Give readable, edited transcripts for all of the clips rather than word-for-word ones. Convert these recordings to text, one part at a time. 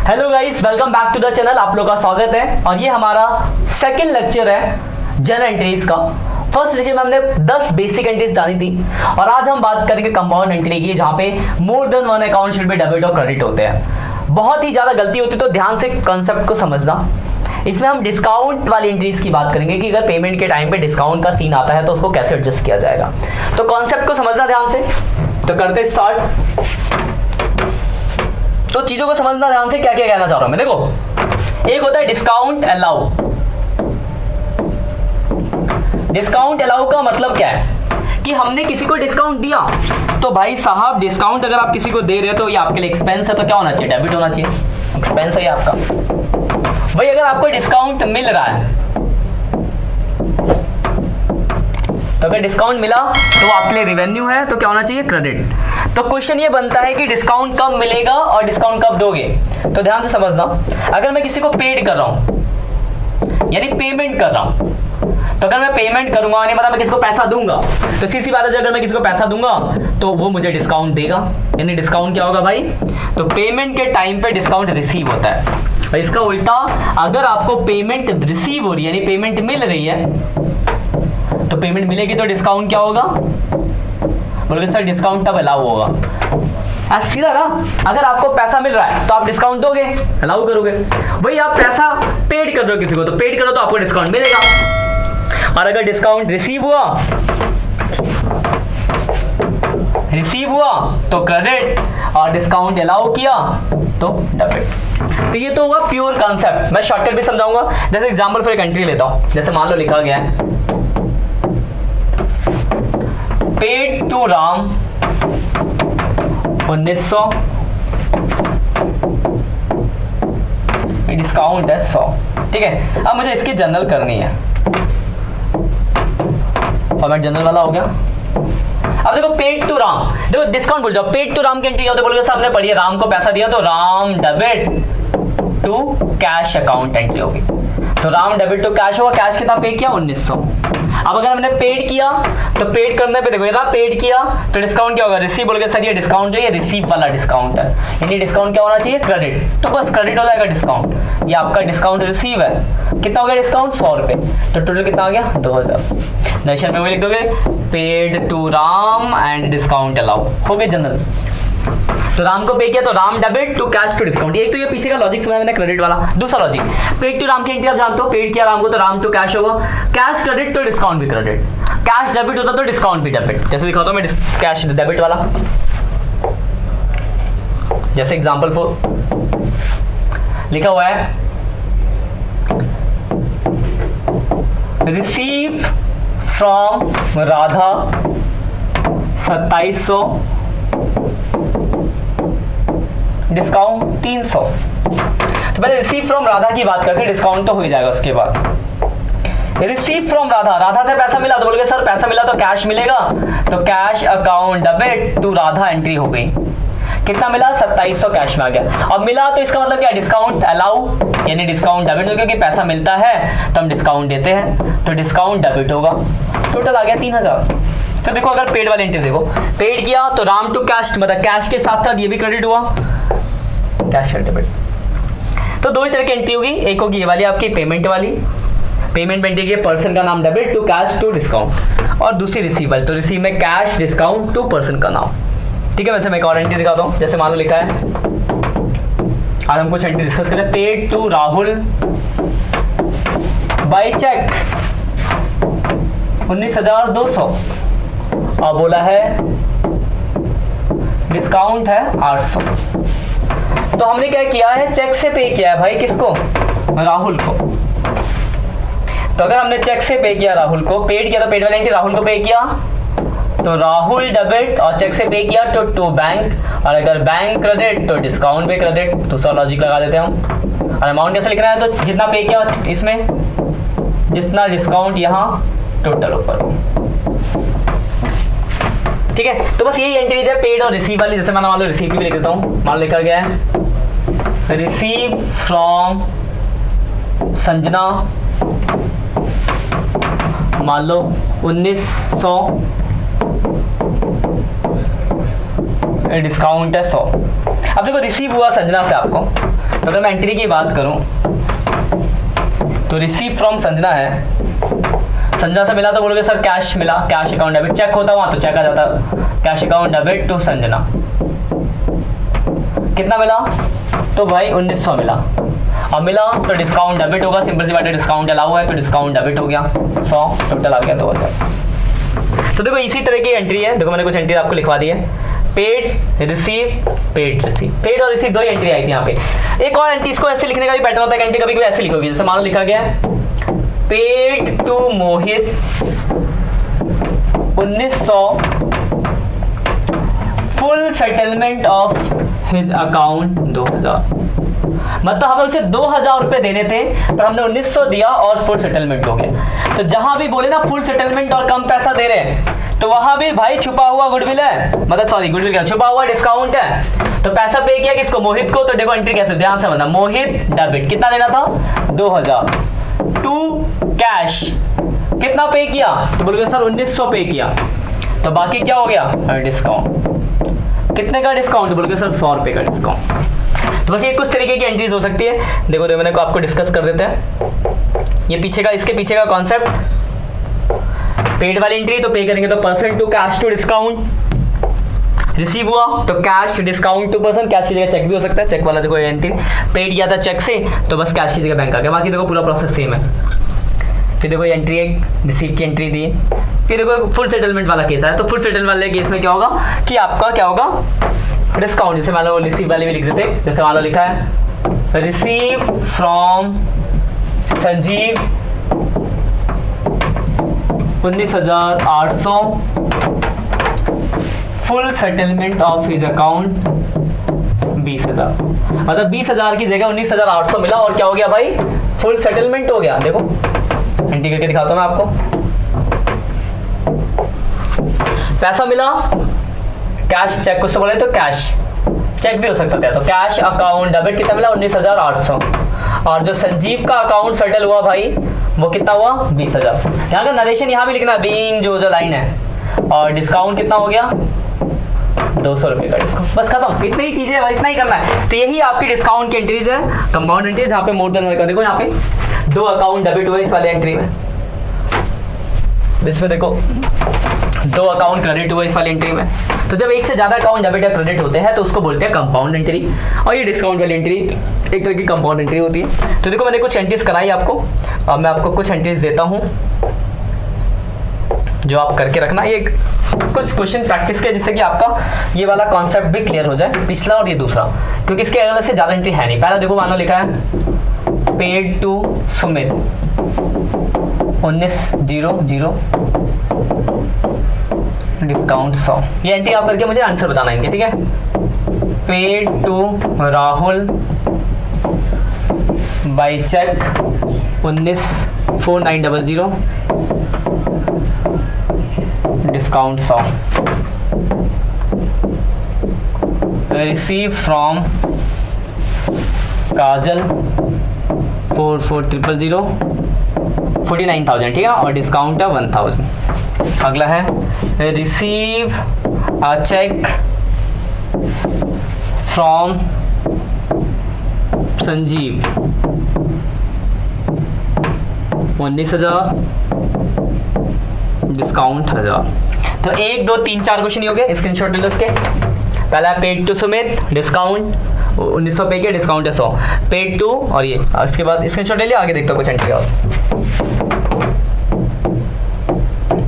Hello guys, welcome back to the channel. आप लोग का स्वागत है और ये हमारा सेकंड लेक्चर है जनरल एंट्रीज का। फर्स्ट लेक्चर में हमने 10 बेसिक एंट्रीज जानी थी और आज हम बात करेंगे कंपाउंड एंट्री की, जहां पे more than one account should be debit और क्रेडिट होते हैं। बहुत ही ज्यादा गलती होती है, तो ध्यान से कॉन्सेप्ट को समझना। इसमें हम डिस्काउंट वाली एंट्रीज की बात करेंगे कि अगर पेमेंट के टाइम पे डिस्काउंट का सीन आता है तो उसको कैसे एडजस्ट किया जाएगा। तो कॉन्सेप्ट को समझना ध्यान से। तो करते स्टार्ट। तो चीजों को समझना ध्यान से, क्या क्या कहना चाह रहा हूं मैं। देखो, एक होता है डिस्काउंट अलाउ। डिस्काउंट अलाउ का मतलब क्या है कि हमने किसी को डिस्काउंट दिया, तो भाई साहब डिस्काउंट अगर आप किसी को दे रहे हो तो ये आपके लिए एक्सपेंस है, तो क्या होना चाहिए? डेबिट होना चाहिए। एक्सपेंस है ये आपका। भाई अगर आपको डिस्काउंट मिल रहा है, तो अगर डिस्काउंट मिला तो वो आपके लिए रेवेन्यू है, तो क्या होना चाहिए? क्रेडिट। तो क्वेश्चन ये बनता है कि डिस्काउंट कब मिलेगा और डिस्काउंट कब दोगे। तो ध्यान से समझना, अगर मैं किसी को पेड कर रहा हूं यानी पेमेंट कर रहा हूं, तो अगर मैं पेमेंट करूंगा यानी मतलब मैं किसी को पैसा दूंगा, तो सीधी बात है अगर मैं किसी को पैसा दूंगा तो वो मुझे डिस्काउंट देगा। यानी डिस्काउंट क्या होगा भाई? तो पेमेंट के टाइम पे डिस्काउंट रिसीव होता है। और इसका उल्टा, अगर आपको पेमेंट रिसीव हो रही है यानी पेमेंट मिल रही है, तो पेमेंट मिलेगी तो डिस्काउंट क्या होगा? बोलोगे सर डिस्काउंट तब अलाउ होगा। सीधा ना, अगर आपको पैसा मिल रहा है तो आप डिस्काउंट दोगे, अलाउ करोगे। भाई आप पैसा पेड कर रहे हो किसी को, तो पेड करो तो आपको डिस्काउंट मिलेगा। और अगर डिस्काउंट रिसीव हुआ तो क्रेडिट, और डिस्काउंट अलाउ किया तो डेबिट। तो ये तो होगा प्योर कॉन्सेप्ट। मैं शॉर्टकट भी समझाऊंगा। जैसे एग्जांपल फॉर एक एंट्री लेता हूं। जैसे मान लो लिखा गया है पेड टू राम 1900, डिस्काउंट है 100। ठीक है, अब मुझे इसकी जनरल करनी है। फॉर्मेट जनरल वाला हो गया। अब देखो पेड टू राम, देखो डिस्काउंट भूल जाओ, पेड टू राम की एंट्री होती है। बोलोगे साहब ने पढ़ी है, राम को पैसा दिया तो Ram debit to cash account entry होगी। तो राम डेबिट टू कैश होगा। कैश कितना पे किया? 1900। अब अगर हमने पेड किया तो पेड करने पे देखो ये पेड किया तो डिस्काउंट क्या होगा? रिसीव। बोलोगे सर ये डिस्काउंट जो है रिसीव वाला डिस्काउंट है, यानी डिस्काउंट क्या होना चाहिए? क्रेडिट। तो बस क्रेडिट हो जाएगा डिस्काउंट। ये आपका डिस्काउंट रिसीव है। कितना हो गया डिस्काउंट? 100 रुपए। तो टोटल कितना आ गया? 2000। नेक्स्ट में वही लिख दोगे paid to Ram and discount allow. हो गया जनरल। तो राम को पे किया तो Ram debit to cash to discount. एक तो ये पीछे का लॉजिक समझा मैंने, क्रेडिट वाला। दूसरा लॉजिक, पेड टू राम की एंट्री आप जानते हो, पेड किया राम को तो राम टू कैश होगा। कैश क्रेडिट तो डिस्काउंट भी क्रेडिट। कैश डेबिट होता तो डिस्काउंट भी डेबिट। जैसे दिखाता हूं मैं कैश डेबिट वाला। जैसे एग्जांपल 4 लिखा हुआ है रिसीव फ्रॉम राधा 2700, डिस्काउंट 300। तो पहले रिसीव फ्रॉम राधा की बात करते हैं, डिस्काउंट तो हो ही जाएगा उसके बाद। रिसीव फ्रॉम राधा, राधा से पैसा मिला तो बोलोगे सर पैसा मिला तो कैश मिलेगा, तो cash account debit to Radha entry हो गई। कितना मिला? 2700 कैश में आ गया। अब मिला तो इसका मतलब क्या? डिस्काउंट अलाउ, यानी डिस्काउंट डेबिट हो, क्योंकि पैसा मिलता है तो हम डिस्काउंट देते हैं, तो डिस्काउंट डेबिट होगा। टोटल आ गया 3000। तो देखो अगर पेड वाली एंट्री देखो, पेड किया तो राम टू कैश, मतलब कैश के साथ साथ ये भी क्रेडिट हुआ, कैश डेबिट। तो दो ही तरह की एंट्री होगी, एक होगी ये वाली आपकी पेमेंट वाली। पेमेंट में एंट्री की पर्सन का नाम debit to cash to discount, और दूसरी रिसीव वाली, तो रिसीव में कैश डिस्काउंट टू पर्सन का नाम। ठीक है, वैसे मैं एक और एंट्री दिखाता हूँ। जैसे मान लो लिखा है, आज हम कुछ एंट्री डिस्कस करें। Paid to Rahul by cheque 19,200, और बोला है डिस्काउंट है 800। तो हमने क्या किया है? चेक से पे किया है भाई, किसको? राहुल को। तो अगर हमने चेक से पे किया राहुल को, पेड किया तो पेड वाली एंट्री राहुल को पे किया तो राहुल डेबिट, और चेक से पे किया तो टू बैंक, और अगर बैंक क्रेडिट तो डिस्काउंट भी क्रेडिट। दूसरा लॉजिक लगा देते हैं हम। और अमाउंट कैसे लिखना है? तो जितना पे किया इसमें, जितना डिस्काउंट यहाँ, टोटल ऊपर। ठीक है, तो बस यही एंट्रीज है पेड और रिसीव वाली। जैसे मैंने मान लो रिसीव की भी लिख देता हूँ। मान लिखा गया है रिसीव फ्रॉम संजना, मान लो 1900, डिस्काउंट है 100। अब देखो रिसीव हुआ संजना से आपको, तो अगर मैं एंट्री की बात करूं तो रिसीव फ्रॉम संजना है, संजना से मिला तो बोलोगे सर कैश मिला, कैश अकाउंट डेबिट, चेक होता वहां तो चेक आ जाता, cash account debit to Sanjana, कितना मिला तो भाई 1900 मिला। अब मिला तो डिस्काउंट डेबिट होगा, सिंपल सी बात है, डिस्काउंट अलाउ है तो डिस्काउंट डेबिट हो गया, 100 टोटल आ गया 2000। तो देखो इसी तरह की एंट्री है, देखो मैंने कुछ एंट्री आपको लिखवा दी है, paid receive, paid receive, paid और रिसीव दो ही एंट्री आई थी यहाँ पे। एक और एंट्री, इसको ऐसे लिखने का भी पैटर्न होता है, एंट्री कभी कभी ऐसे लिखोगे, जैसे मान लो लिखा गया paid to Mohit 1900 full settlement of his account 2000, मतलब हमें उसे 2000 रुपए देने थे पर हमने 1900 दिया और फुल सेटलमेंट हो गया। तो जहां भी बोले ना फुल सेटलमेंट और कम पैसा दे रहे हैं तो वहां भी भाई छुपा हुआ गुडविल है, मतलब सॉरी गुडविल क्या, छुपा हुआ डिस्काउंट है। तो पैसा पे किया किसको, मोहित को, तो देखो एंट्री कैसे, ध्यान से समझना, मोहित डेबिट कितना देना था 2000 टू कैश कितना पे किया, तो बोलोगे सर 1900 पे किया, तो बाकी क्या हो गया डिस्काउंट, कितने का डिस्काउंट, बोलोगे सर 100 रुपए का डिस्काउंट। तो बस ये कुछ तरीके की एंट्रीज हो सकती है। देखो मैंने को आपको डिस्कस कर देते हैं, ये पीछे का, इसके पीछे का कॉन्सेप्ट, पेड वाली एंट्री तो पे करेंगे तो percent to cash to discount, receive हुआ तो cash discount to person, cash की जगह चेक भी हो सकता है, चेक वाला देखो एंट्री, पेड किया था चेक से तो बस कैश की जगह बैंक आ गया, बाकी देखो पूरा प्रोसेस सेम है। फिर देखो एंट्री एक रिसीव की एंट्री दी, फिर देखो फुल सेटलमेंट वाला केस है, तो फुल सेटलमेंट वाले केस में क्या होगा कि आपका क्या होगा डिस्काउंट, जैसे मान लो रिसीव वाले भी लिख देते, जैसे मान लो लिखा है receive from Sanjeev 19,800 full settlement of his account 20,000, मतलब 20,000 की जगह 19,800 मिला और क्या हो गया भाई फुल सेटलमेंट हो गया। देखो एंट्री करके दिखाता हूं मैं आपको, पैसा मिला कैश चेक कुछ तो बोले तो कैश चेक भी हो सकता था, तो कैश अकाउंट डेबिट कितना मिला 19,800, और जो संजीव का अकाउंट सेटल हुआ भाई वो कितना हुआ 20,000। यहाँ का नरेशन यहाँ भी लिखना बीइंग जो लाइन है, और डिस्काउंट कितना हो गया 200 रुपए का डिस्काउंट, बस खत्म, इतनी ही चीजें, इतना ही करना है। तो यही आपकी डिस्काउंट की एंट्रीज है, कंपाउंड एंट्रीज, जहाँ पे मोर देन का देखो यहाँ पे 2 अकाउंट डेबिट हुए इस वाले एंट्री में, इसमें देखो 2 अकाउंट क्रेडिट हुए इस वाली एंट्री में। तो जब एक से ज्यादा अकाउंट डेबिट या क्रेडिट होते हैं तो उसको बोलते हैं कंपाउंड एंट्री, और ये डिस्काउंट वाली एंट्री एक तरह की कंपाउंड एंट्री होती है। तो देखो मैंने कुछ एंट्रीज कराई आपको, अब मैं आपको कुछ एंट्रीज देता हूँ जो आप करके रखना, ये कुछ क्वेश्चन प्रैक्टिस के, जिससे कि आपका ये वाला कॉन्सेप्ट भी क्लियर हो जाए, पिछला और ये दूसरा, क्योंकि इसके अलग से ज्यादा एंट्री है नहीं। पहला देखो मान लो लिखा है पेड टू सुमित 19,000 डिस्काउंट 100, ये एंट्री आप करके मुझे आंसर बताना इनके, ठीक है। Paid to Rahul by cheque 19,4,900 discount 100, receive from Kajal 4,4,000 49,000, ठीक है, और डिस्काउंट है 1,000। अगला है receive a cheque from Sanjeev 19,000 discount 1,000। तो 1 2 3 4 क्वेश्चन ही हो गए, स्क्रीनशॉट ले लो इसके। पहला पेड टू सुमित डिस्काउंट 1900 पे किया, डिस्काउंट है 100, पेड टू, और ये इसके बाद स्क्रीनशॉट ले लिया, आगे देखते हो कुछ एंट्री और।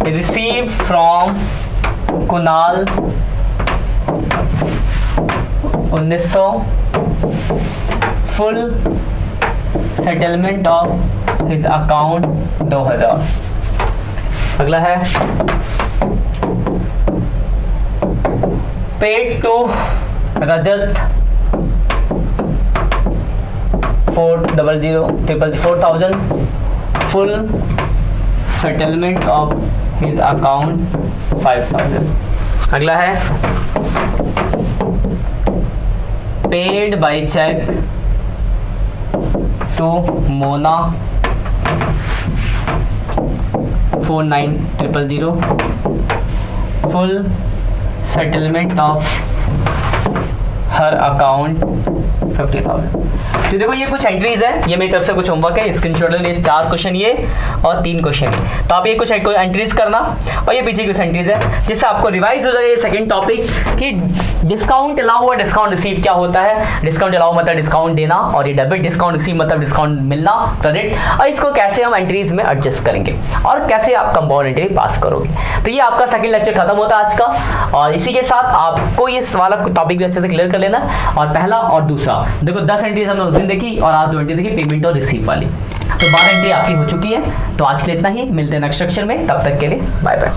Receive from Kunal 1900 full settlement of his account 2000। अगला है paid to Rajat 4,000 full settlement of his account 5,000। अगला है paid by cheque to Mona 4,900 full settlement of her account 50,000। तो देखो ये कुछ एंट्रीज है, ये मेरी तरफ से कुछ होमवर्क है, स्क्रीनशॉट ले, 4 क्वेश्चन ये और 3 क्वेश्चन ये। तो आप ये कुछ एंट्रीज करना और ये पीछे कुछ एंट्रीज है जिससे आपको रिवाइज हो जाएगा सेकंड टॉपिक कि डिस्काउंट अलाउ और डिस्काउंट रिसीव क्या होता है। डिस्काउंट अलाउ मतलब डिस्काउंट देना और ये डेबिट डिस्काउंट रिसीव मतलब डिस्काउंट मिलना, क्रेडिट, और इसको कैसे हम एंट्रीज में एडजस्ट करेंगे और कैसे आप कंपाउंड एंट्री पास करोगे। तो ये आपका सेकंड लेक्चर खत्म होता है आज का, और इसी के साथ आपको ये वाला टॉपिक भी अच्छे से क्लियर कर लेना। और पहला और दूसरा देखो 10 एंट्रीज हमने उस दिन देखी और आज 2 एंट्री देखी पेमेंट और रिसीव वाली, तो 12 एंट्री आपकी हो चुकी है। तो आज के लिए इतना ही, मिलते हैं नेक्स्ट सेक्शन में, तब तक के लिए बाय बाय।